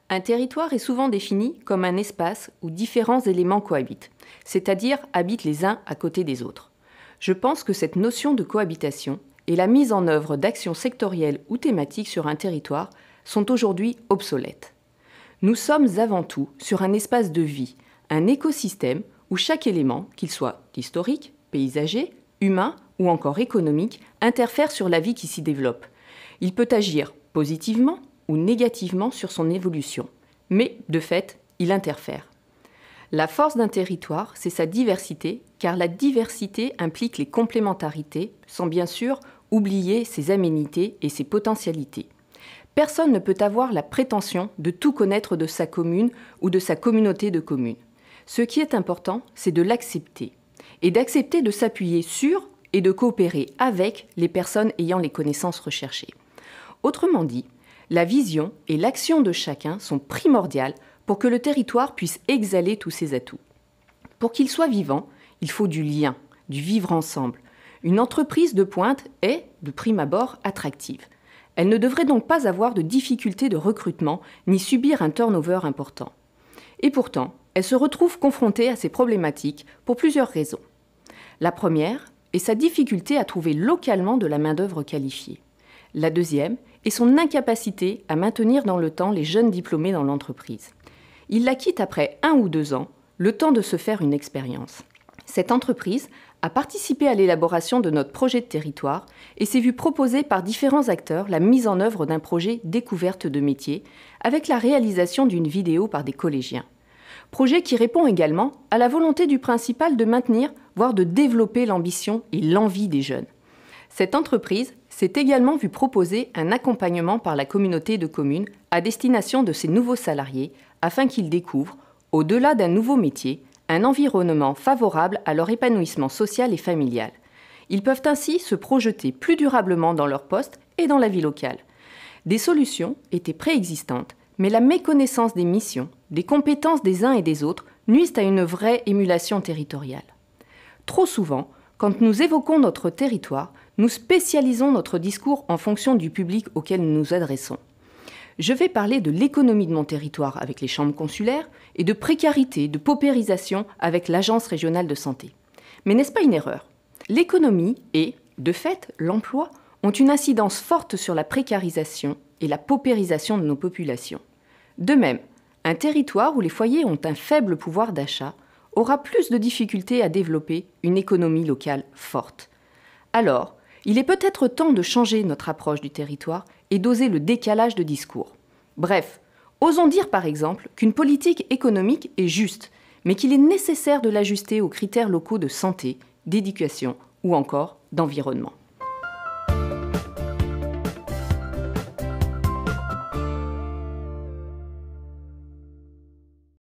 Un territoire est souvent défini comme un espace où différents éléments cohabitent, c'est-à-dire habitent les uns à côté des autres. Je pense que cette notion de cohabitation et la mise en œuvre d'actions sectorielles ou thématiques sur un territoire sont aujourd'hui obsolètes. Nous sommes avant tout sur un espace de vie, un écosystème où chaque élément, qu'il soit historique, paysager, humain ou encore économique, interfère sur la vie qui s'y développe. Il peut agir positivement ou négativement sur son évolution, mais de fait, il interfère. La force d'un territoire, c'est sa diversité, car la diversité implique les complémentarités, sans bien sûr oublier ses aménités et ses potentialités. Personne ne peut avoir la prétention de tout connaître de sa commune ou de sa communauté de communes. Ce qui est important, c'est de l'accepter, et d'accepter de s'appuyer sur et de coopérer avec les personnes ayant les connaissances recherchées. Autrement dit, la vision et l'action de chacun sont primordiales pour que le territoire puisse exhaler tous ses atouts. Pour qu'il soit vivant, il faut du lien, du vivre ensemble. Une entreprise de pointe est, de prime abord, attractive. Elle ne devrait donc pas avoir de difficultés de recrutement ni subir un turnover important. Et pourtant, elle se retrouve confrontée à ces problématiques pour plusieurs raisons. La première est sa difficulté à trouver localement de la main-d'œuvre qualifiée. La deuxième est son incapacité à maintenir dans le temps les jeunes diplômés dans l'entreprise. Il la quitte après 1 ou 2 ans, le temps de se faire une expérience. Cette entreprise a participé à l'élaboration de notre projet de territoire et s'est vue proposer par différents acteurs la mise en œuvre d'un projet découverte de métiers avec la réalisation d'une vidéo par des collégiens. Projet qui répond également à la volonté du principal de maintenir, voire de développer l'ambition et l'envie des jeunes. Cette entreprise s'est également vue proposer un accompagnement par la communauté de communes à destination de ses nouveaux salariés afin qu'ils découvrent, au-delà d'un nouveau métier, un environnement favorable à leur épanouissement social et familial. Ils peuvent ainsi se projeter plus durablement dans leur poste et dans la vie locale. Des solutions étaient préexistantes, mais la méconnaissance des missions, des compétences des uns et des autres nuisent à une vraie émulation territoriale. Trop souvent, quand nous évoquons notre territoire, nous spécialisons notre discours en fonction du public auquel nous nous adressons. Je vais parler de l'économie de mon territoire avec les chambres consulaires et de précarité, de paupérisation avec l'Agence régionale de santé. Mais n'est-ce pas une erreur ? L'économie et, de fait, l'emploi ont une incidence forte sur la précarisation et la paupérisation de nos populations. De même, un territoire où les foyers ont un faible pouvoir d'achat aura plus de difficultés à développer une économie locale forte. Alors, il est peut-être temps de changer notre approche du territoire et d'oser le décalage de discours. Bref, osons dire par exemple qu'une politique économique est juste, mais qu'il est nécessaire de l'ajuster aux critères locaux de santé, d'éducation ou encore d'environnement.